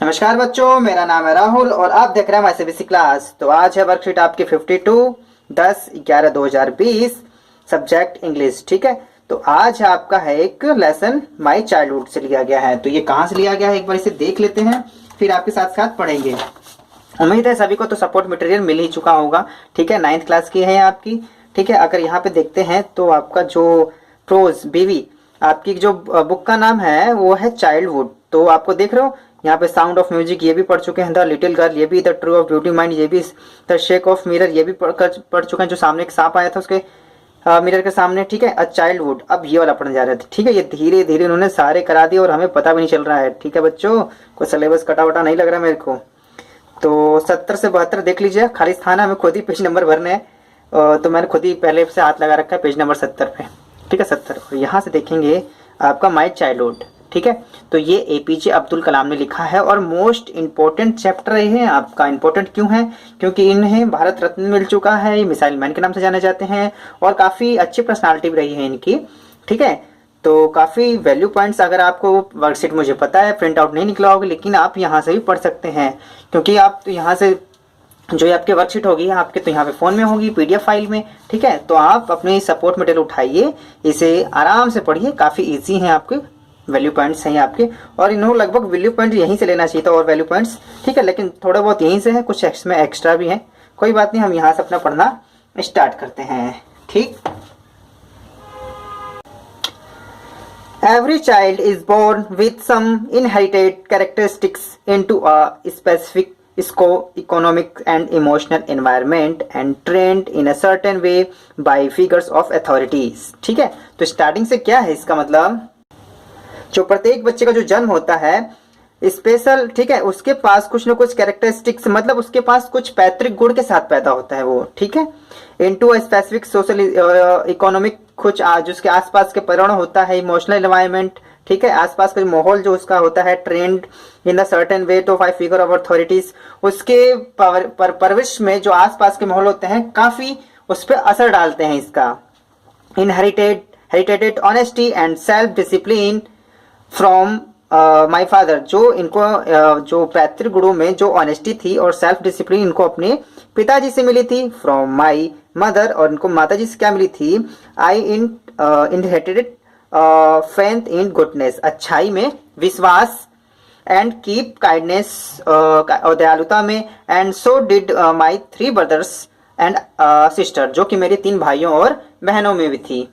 नमस्कार बच्चों, मेरा नाम है राहुल और आप देख रहे हैं ICBC क्लास। तो आज है वर्कशीट आपकी 52 10/11/2020 सब्जेक्ट इंग्लिश। ठीक है, तो आज आपका है एक लेसन माय चाइल्डहुड से लिया गया है। तो ये कहाँ से लिया गया है एक बार इसे देख लेते हैं, फिर आपके साथ साथ पढ़ेंगे। उम्मीद है सभी को तो सपोर्ट मटेरियल मिल ही चुका होगा। ठीक है, 9th क्लास की है आपकी। ठीक है, अगर यहाँ पे देखते हैं तो आपका जो प्रोज बीवी आपकी जो बुक का नाम है वो है चाइल्डहुड। तो आपको देख रहे हो यहाँ पे साउंड ऑफ म्यूजिक ये भी पढ़ चुके हैं, द लिटिल गर्ल ये भी, the true of beauty mind ये भी, द शेक ऑफ मिरर ये भी पढ़ चुके हैं, जो सामने एक सांप आया था उसके मिरर के सामने। ठीक है, अ चाइल्डहुड अब ये वाला पढ़ने जा रहे थे। ठीक है, ये धीरे धीरे उन्होंने सारे करा दिए और हमें पता भी नहीं चल रहा है। ठीक है बच्चों, कोई सिलेबस कटा वटा नहीं लग रहा मेरे को। तो 70 से 72 देख लीजिए, खाली स्थान है, हमें खुद ही पेज नंबर भरने हैं। तो मैंने खुद ही पहले से हाथ लगा रखा है पेज नंबर 70 पे। ठीक है 70, और यहाँ से देखेंगे आपका माय चाइल्डहुड। ठीक है, तो ये APJ अब्दुल कलाम ने लिखा है और मोस्ट इंपोर्टेंट चैप्टर है आपका। इंपोर्टेंट क्यों है? क्योंकि इन्हें भारत रत्न मिल चुका है, ये मिसाइल मैन के नाम से जाने जाते हैं और काफी अच्छी पर्सनालिटी भी रही है इनकी। ठीक है, तो काफी वैल्यू पॉइंट्स, अगर आपको वर्कशीट मुझे पता है प्रिंट आउट नहीं निकला होगा, लेकिन आप यहाँ से भी पढ़ सकते हैं, क्योंकि आप तो यहाँ से जो आपके वर्कशीट होगी आपके तो यहाँ पे फोन में होगी PDF फाइल में। ठीक है, तो आप अपनी सपोर्ट मटेरियल उठाइए, इसे आराम से पढ़िए, काफी इजी है, आपके वैल्यू पॉइंट्स हैं आपके। और इन्होंने लगभग वैल्यू पॉइंट यहीं से लेना चाहिए था और वैल्यू पॉइंट्स। ठीक है, लेकिन थोड़ा बहुत यहीं से है, कुछ इसमें एक्स्ट्रा भी है, कोई बात नहीं, हम यहाँ से अपना पढ़ना स्टार्ट करते हैं। ठीक, Every child is born with some inherited characteristics into a specific socio-economic and emotional environment and trained in a certain way by figures of authorities। ठीक है, तो स्टार्टिंग से क्या है इसका मतलब, जो प्रत्येक बच्चे का जो जन्म होता है स्पेशल, ठीक है, उसके पास कुछ न कुछ कैरेक्टरिस्टिक्स, मतलब उसके पास कुछ पैतृक गुण के साथ पैदा होता है वो। ठीक है, into a specific social economic, कुछ जिसके आसपास के पर्यावरण होता है, इमोशनल एनवायरनमेंट। ठीक है, आसपास का माहौल जो उसका होता है, trained in the certain way to five figure of authorities, उसके परवरिश में जो आसपास के माहौल होते हैं काफी उस पर असर डालते हैं इसका। Inherited honesty and self discipline from my father, जो इनको जो पैतृक गुणों में जो ऑनेस्टी थी और सेल्फ डिसिप्लिन इनको अपने पिताजी से मिली थी। फ्रॉम माय मदर, और इनको माताजी से क्या मिली थी? आई इनहेरिटेड फेथ इन गुडनेस, अच्छाई में विश्वास, एंड कीप काइंडनेस और दयालुता में, and so did my 3 brothers and sister, जो कि मेरे 3 भाइयों और बहनों में भी थी।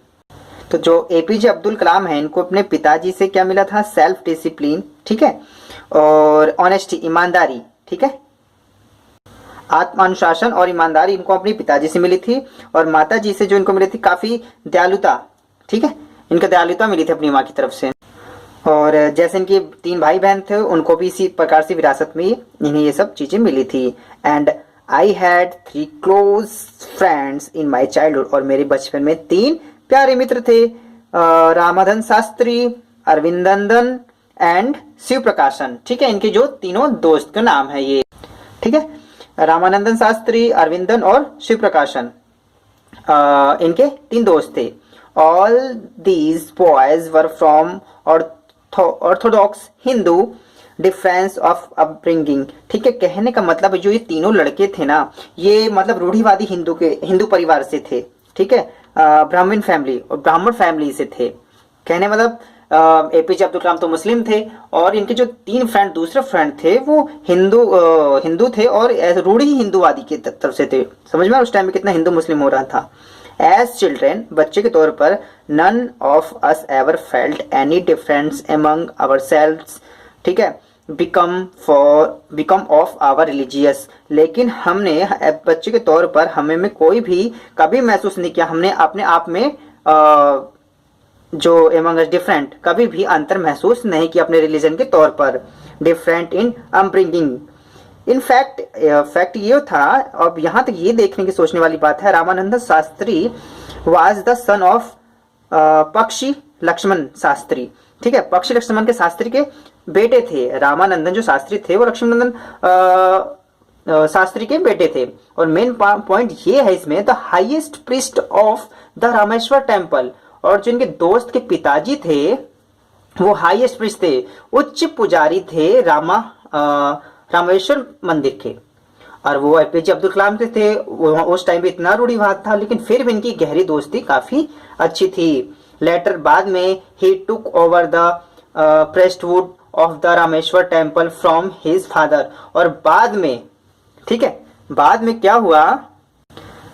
तो जो APJ अब्दुल कलाम है इनको अपने पिताजी से क्या मिला था? Self discipline. ठीक है, और ऑनेस्टी, ईमानदारी। ठीक है, आत्मानुशासन और ईमानदारी इनको अपने पिताजी से मिली थी, और माताजी से जो इनको मिली थी काफी दयालुता। ठीक है, इनको दयालुता मिली थी अपनी माँ की तरफ से। और जैसे इनके 3 भाई बहन थे उनको भी इसी प्रकार से विरासत में इन्हें ये सब चीजें मिली थी। And I had 3 close friends in my childhood, और मेरे बचपन में 3 प्यारे मित्र थे, रामाधन शास्त्री, अरविंदन एंड शिव प्रकाशन। ठीक है, इनके जो तीनों दोस्त का नाम है ये। ठीक है, रामानंदन शास्त्री, अरविंदन और शिव प्रकाशन, इनके 3 दोस्त थे। All these boys were from Orthodox Hindu difference of upbringing. ठीक है, कहने का मतलब जो ये तीनों लड़के थे ना, ये मतलब रूढ़िवादी हिंदू परिवार से थे। ठीक है, ब्राह्मण फैमिली और ब्राह्मण फैमिली से थे। कहने मतलब APJ अब्दुल कलाम तो मुस्लिम थे, और इनके जो 3 फ्रेंड, दूसरे फ्रेंड थे वो हिंदू थे और रूढ़ी हिंदूवादी की तरफ से थे। समझ में उस टाइम में कितना हिंदू मुस्लिम हो रहा था। एज चिल्ड्रेन, बच्चे के तौर पर, none of us ever felt any difference among ourselves. ठीक है, बिकम ऑफ आवर रिलीजियस, लेकिन हमने बच्चे के तौर पर हमें में कोई भी कभी महसूस नहीं किया, हमने अपने आप में जो एमंग अस डिफरेंट, कभी भी अंतर महसूस नहीं किया अपने रिलीजन के तौर पर। Different in upbringing, in fact ये था। अब यहाँ तक ये देखने की सोचने वाली बात है, Ramanand Shastri was the son of पक्षी लक्ष्मण शास्त्री। ठीक है, पक्षी लक्ष्मण के शास्त्री के बेटे थे। रामानंदन जो शास्त्री थे वो लक्ष्मणनंदन शास्त्री के बेटे थे। और मेन पॉइंट ये है इसमें, the highest priest of the Rameshwar temple, और जो इनके दोस्त के पिताजी थे वो हाईएस्ट प्रीस्ट थे, उच्च पुजारी थे रामेश्वर मंदिर के। और वो एपीजे अब्दुल कलाम के थे। उस टाइम पे इतना रूढ़िवाद था, लेकिन फिर भी इनकी गहरी दोस्ती काफी अच्छी थी। लेटर बाद में ही took over the priesthood of the Rameshwar temple from his father. और बाद में, ठीक है, बाद में क्या हुआ,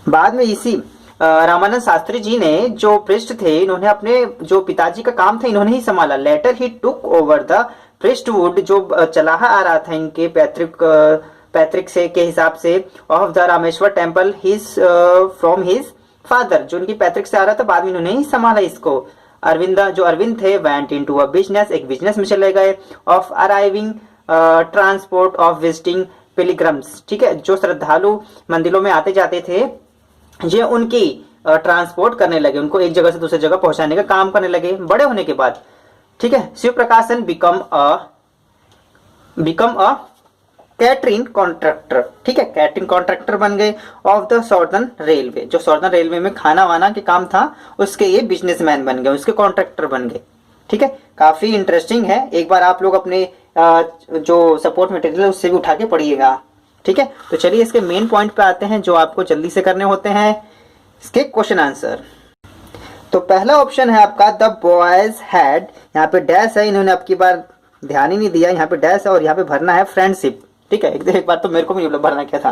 बाद में इसी रामानंद शास्त्री जी ने जो पृष्ठ थे, इन्होंने अपने जो पिताजी का काम था इन्होंने ही संभाला। Later he took over the priesthood, जो चलाहा आ रहा था इनके पैतृक से के हिसाब से, of the Rameshwar temple his from his father, जो उनकी पैतृक से आ रहा था, बाद में इन्होंने ही संभाला इसको। अरविंद थे वेंट इनटू अ बिजनेस, एक बिजनेस में चले गए। Of arriving transport of visiting pilgrims, ठीक है, जो श्रद्धालु मंदिरों में आते जाते थे, ये उनकी ट्रांसपोर्ट करने लगे, उनको एक जगह से दूसरी जगह पहुंचाने का काम करने लगे बड़े होने के बाद। ठीक है, शिव प्रकाशन बिकम अ कैटरिंग कॉन्ट्रैक्टर, ठीक है, कैटरिंग कॉन्ट्रैक्टर बन गए ऑफ द सॉर्दर्न रेलवे, जो सॉर्दर्न रेलवे में खाना वाना के काम था उसके ये बिजनेसमैन बन गए, उसके कॉन्ट्रैक्टर बन गए। ठीक है, काफी इंटरेस्टिंग है, एक बार आप लोग अपने जो सपोर्ट मटेरियल है उससे भी उठा के पढ़िएगा। ठीक है, तो चलिए इसके मेन पॉइंट पे आते हैं जो आपको जल्दी से करने होते हैं, इसके क्वेश्चन आंसर। तो पहला ऑप्शन है आपका द बॉयज हैड, यहाँ पे डैश है, इन्होंने अब की बार ध्यान ही नहीं दिया, यहाँ पे डैश है और यहाँ पे भरना है फ्रेंडशिप। ठीक है, एक बार तो मेरे को भी नहीं भरना क्या था।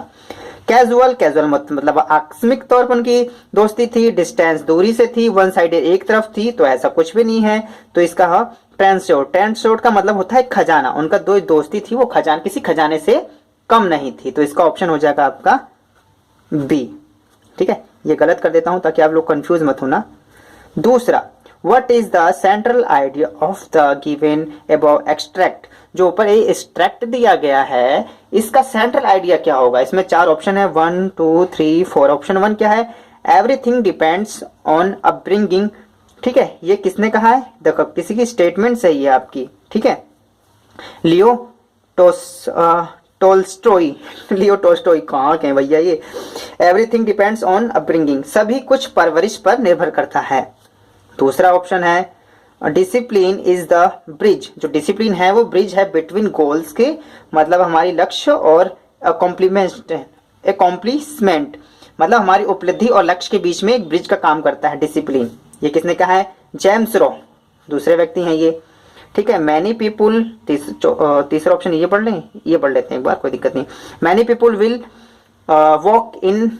कैजुअल मतलब आकस्मिक तौर पर उनकी दोस्ती थी। डिस्टेंस दूरी से थी। वन साइडेड एक तरफ थी, तो ऐसा कुछ भी नहीं है। तो इसका ट्रांसपोर्ट का मतलब होता है खजाना, उनका दो दोस्ती थी वो किसी खजाने से कम नहीं थी। तो इसका ऑप्शन हो जाएगा आपका बी। ठीक है, ये गलत कर देता हूं ताकि आप लोग कंफ्यूज मत होना। दूसरा, what is the central idea of the given above extract, जो ऊपर ये एक्सट्रैक्ट दिया गया है इसका सेंट्रल आइडिया क्या होगा। इसमें 4 ऑप्शन है, 1 2 3 4। ऑप्शन 1 क्या है, एवरीथिंग डिपेंड्स ऑन अपब्रिंगिंग। ठीक है, ये किसने कहा है, देखो किसी की स्टेटमेंट सही है आपकी। ठीक है, लियो टोल्स्टॉय कहाँ के भैया ये। एवरीथिंग डिपेंड्स ऑन अपब्रिंगिंग, सभी कुछ परवरिश पर निर्भर करता है। दूसरा ऑप्शन है डिसिप्लिन इज द ब्रिज, जो डिसिप्लिन है वो ब्रिज है बिटवीन गोल्स के, मतलब हमारी लक्ष्य और अकॉम्प्लिशमेंट, मतलब हमारी उपलब्धि और लक्ष्य के बीच में एक ब्रिज का काम करता है डिसिप्लिन। ये किसने कहा है, जेम्स रो, दूसरे व्यक्ति हैं ये। ठीक है, मैनी पीपुल, तीसरा ऑप्शन ये पढ़ लें, ये पढ़ लेते हैं एक बार, कोई दिक्कत नहीं। Many people will walk in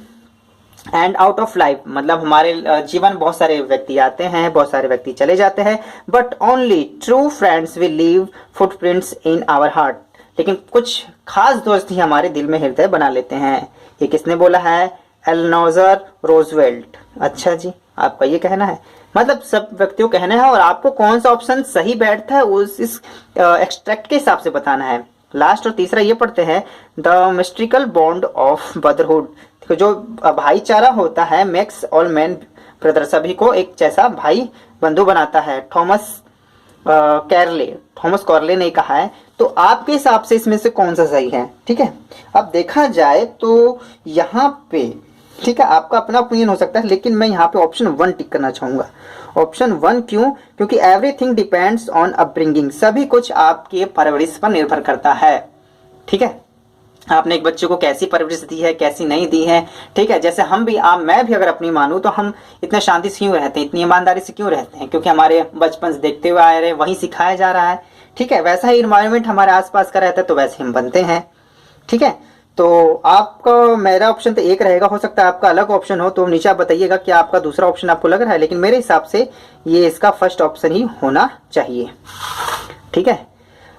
and out of life, मतलब हमारे जीवन बहुत सारे व्यक्ति आते हैं, बहुत सारे व्यक्ति चले जाते हैं, but only true friends will leave footprints in our heart, लेकिन कुछ खास दोस्त ही हमारे दिल में हृदय बना लेते हैं। ये किसने बोला है, एलेनोर रूजवेल्ट। अच्छा जी, आपका ये कहना है, मतलब सब व्यक्तियों कहना है, और आपको कौन सा ऑप्शन सही बैठता है उस इस एक्सट्रैक्ट के हिसाब से बताना है। लास्ट और तीसरा ये पढ़ते हैं, द मिस्ट्रिकल बॉन्ड ऑफ ब्रदरहुड, जो भाईचारा होता है मेक्स ऑल मैन ब्रदर, सभी को एक जैसा भाई बंधु बनाता है। थॉमस कॉर्ले ने कहा है। तो आपके हिसाब से इसमें से कौन सा सही है। ठीक है, अब देखा जाए तो यहाँ पे, ठीक है, आपका अपना ओपिनियन हो सकता है, लेकिन मैं यहाँ पे ऑप्शन 1 टिक करना चाहूंगा। ऑप्शन 1 क्यों, क्योंकि एवरीथिंग डिपेंड्स ऑन अपब्रिंगिंग, सभी कुछ आपके परवरिश पर निर्भर करता है। ठीक है, आपने एक बच्चे को कैसी परवरिश दी है, कैसी नहीं दी है। ठीक है, जैसे हम भी मैं भी अगर अपनी मानूं तो हम इतने शांति से क्यों रहते हैं, इतनी ईमानदारी से क्यों रहते हैं, क्योंकि हमारे बचपन से देखते हुए आए रहे, वही सिखाया जा रहा है। ठीक है, वैसा ही इन्वायरमेंट हमारे आसपास का रहता है, तो वैसे हम बनते हैं। ठीक है, तो आपका मेरा ऑप्शन तो एक रहेगा, हो सकता है आपका अलग ऑप्शन हो, तो नीचे आप बताइएगा कि आपका दूसरा ऑप्शन आपको लग रहा है, लेकिन मेरे हिसाब से ये इसका फर्स्ट ऑप्शन ही होना चाहिए। ठीक है,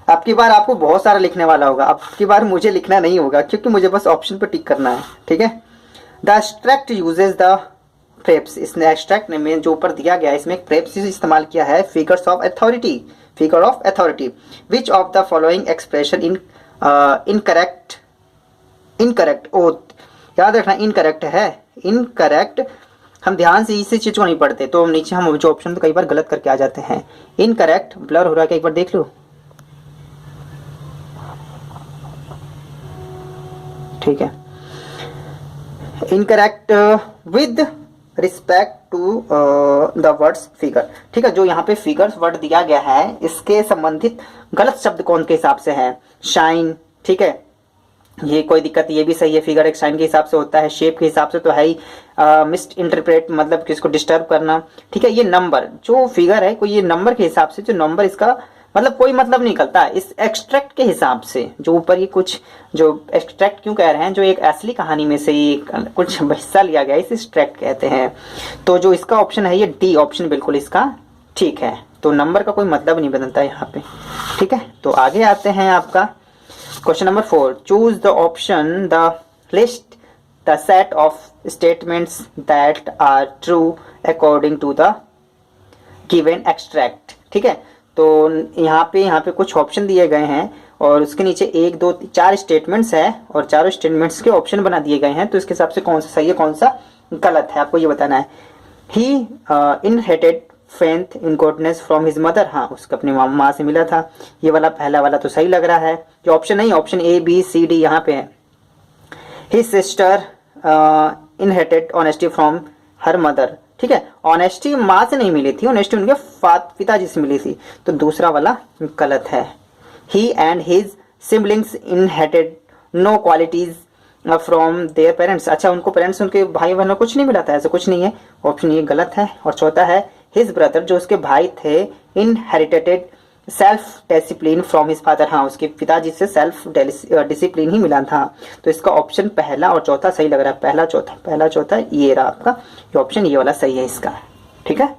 अब की बार आपको बहुत सारा लिखने वाला होगा, अब की बार मुझे लिखना नहीं होगा क्योंकि मुझे बस ऑप्शन पर टिक करना है। ठीक है, the extract uses the preps, इसने एक्सट्रैक्ट में जो ऊपर दिया गया है इसमें प्रेप्स इस्तेमाल किया है, figure of authority, which of the following expression incorrect oath, याद रखना इनकरेक्ट है, इनकरेक्ट, हम ध्यान से इसी चीज को नहीं पढ़ते, तो नीचे हम जो ऑप्शन तो कई बार गलत करके आ जाते हैं। इनकरेक्ट ब्लर हो रहा है, एक बार देख लो। ठीक है, incorrect with respect to the words figure. ठीक है, जो यहाँ पे फिगर्स वर्ड दिया गया है इसके संबंधित गलत शब्द कौन के हिसाब से है? शाइन। ठीक है, ये कोई दिक्कत, ये भी सही है। फिगर एक साइन के हिसाब से होता है, शेप के हिसाब से तो है ही। मिस इंटरप्रेट मतलब किसको डिस्टर्ब करना। ठीक है, ये नंबर जो फिगर है कोई ये नंबर के हिसाब से, जो नंबर इसका मतलब कोई मतलब नहीं निकलता इस एक्सट्रैक्ट के हिसाब से। जो ऊपर ये कुछ जो एक्सट्रैक्ट क्यों कह रहे हैं, जो एक असली कहानी में से ये कुछ हिस्सा लिया गया इसे एक्सट्रैक्ट कहते हैं। तो जो इसका ऑप्शन है ये डी ऑप्शन बिल्कुल इसका ठीक है। तो नंबर का कोई मतलब नहीं बनता यहाँ पे। ठीक है, तो आगे आते हैं आपका question number 4। Choose the option the list the set of statements that are true according to the given extract. ठीक है, तो यहाँ पे कुछ ऑप्शन दिए गए हैं और उसके नीचे 1 2 4 स्टेटमेंट्स है और चारों स्टेटमेंट्स के ऑप्शन बना दिए गए हैं। तो इसके हिसाब से कौन सा सही है कौन सा गलत है आपको ये बताना है। He inherited faith in goodness from his mother. हाँ, उसको अपनी माँ से मिला था। ये वाला पहला वाला तो सही लग रहा है। जो ऑप्शन नहीं, option A B C D यहाँ पे है। His sister inherited honesty from her mother. ठीक है, ऑनेस्टी माँ से नहीं मिली थी, ऑनेस्टी उनके पिताजी से मिली थी। तो दूसरा वाला गलत है। He and his siblings inherited no qualities from their parents. अच्छा, उनको पेरेंट्स उनके भाई बहनों कुछ नहीं मिला था, ऐसा कुछ नहीं है। ऑप्शन ये गलत है। और चौथा है हिज ब्रदर, जो उसके भाई थे, inherited self discipline from his father. हाँ, उसके पिताजी से सेल्फ डिसिप्लिन ही मिला था। तो इसका ऑप्शन पहला और चौथा सही लग रहा है। पहला चौथा ये रहा आपका, ये ऑप्शन ये वाला सही है इसका। ठीक है,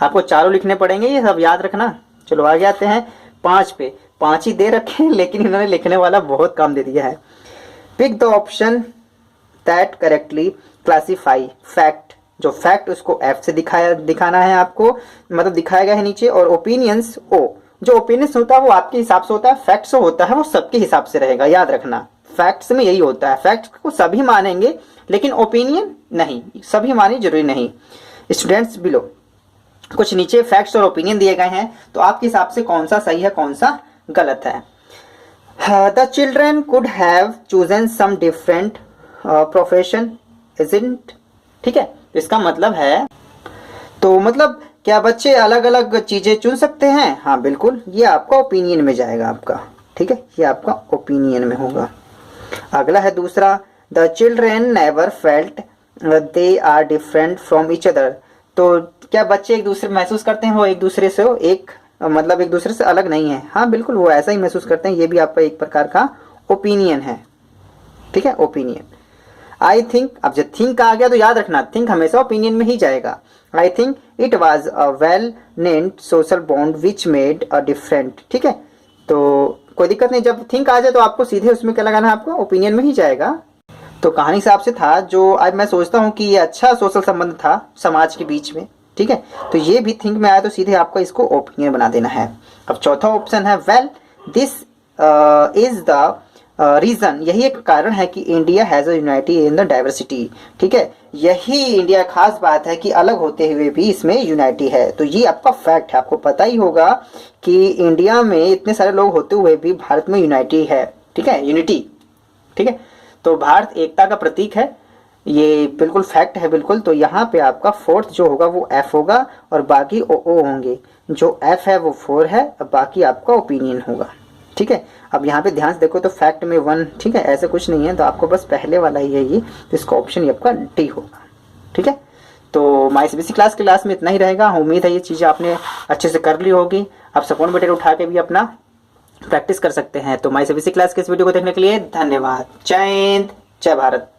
आपको चारों लिखने पड़ेंगे, ये सब याद रखना। चलो आगे आते हैं 5 पे। 5 ही दे रखे हैं लेकिन इन्होंने लिखने वाला बहुत काम दे दिया है। Pick the option that correctly classify fact. जो फैक्ट उसको एफ से दिखाना है आपको, मतलब दिखाया गया है नीचे। और ओपिनियंस ओ। जो ओपिनियंस होता है वो आपके हिसाब से होता है, फैक्ट्स होता है वो सबके हिसाब से रहेगा, याद रखना। फैक्ट्स में यही होता है, फैक्ट्स को सभी मानेंगे लेकिन ओपिनियन नहीं, सभी माने जरूरी नहीं। स्टूडेंट्स बिलो कुछ नीचे फैक्ट्स और ओपिनियन दिए गए हैं, तो आपके हिसाब से कौन सा सही है कौन सा गलत है। The children could have chosen some different profession isn't. ठीक है, तो इसका मतलब है, तो मतलब क्या बच्चे अलग अलग चीजें चुन सकते हैं? हाँ बिल्कुल, ये आपका ओपिनियन में जाएगा आपका। ठीक है, ये आपका ओपिनियन में होगा। अगला है दूसरा, the children never felt they are different from each other. तो क्या बच्चे एक दूसरे महसूस करते हैं वो एक दूसरे से मतलब एक दूसरे से अलग नहीं है? हाँ बिल्कुल, वो ऐसा ही महसूस करते हैं। ये भी आपका एक प्रकार का ओपिनियन है। ठीक है, ओपिनियन। आई थिंक, अब जब थिंक आ गया तो याद रखना थिंक हमेशा ओपिनियन में ही जाएगा। I think it was a well named social bond which made a different. ठीक है, तो कोई दिक्कत नहीं, जब थिंक आ जाए तो आपको सीधे उसमें क्या लगाना है, आपको ओपिनियन में ही जाएगा। तो कहानी हिसाब से था, जो आज मैं सोचता हूँ कि ये अच्छा सोशल संबंध था समाज के बीच में। ठीक है, तो ये भी थिंक में आया तो सीधे आपको इसको ओपिनियन बना देना है। अब चौथा ऑप्शन है well this is the reason. यही एक कारण है कि India has a unity in the diversity. ठीक है, यही इंडिया खास बात है कि अलग होते हुए भी इसमें यूनाइटी है। तो ये आपका फैक्ट है, आपको पता ही होगा कि इंडिया में इतने सारे लोग होते हुए भी भारत में यूनाइटी है। ठीक है, यूनिटी। ठीक है, तो भारत एकता का प्रतीक है, ये बिल्कुल फैक्ट है बिल्कुल। तो यहाँ पे आपका फोर्थ जो होगा वो एफ होगा और बाकी ओ होंगे। जो एफ है वो 4 है, अब बाकी आपका ओपिनियन होगा। ठीक है, अब यहाँ पे ध्यान से देखो तो फैक्ट में 1। ठीक है, ऐसा कुछ नहीं है, तो आपको बस पहले वाला ही है ये, तो इसका ऑप्शन आपका डी होगा। ठीक है, तो माई सीबीएसई क्लास में इतना ही रहेगा। उम्मीद है ये चीज़ें आपने अच्छे से कर ली होगी। आप सपोर्ट मटेरियल उठा के भी अपना प्रैक्टिस कर सकते हैं। तो माई सीबीएसई क्लास के इस वीडियो को देखने के लिए धन्यवाद। जय हिंद, जय भारत।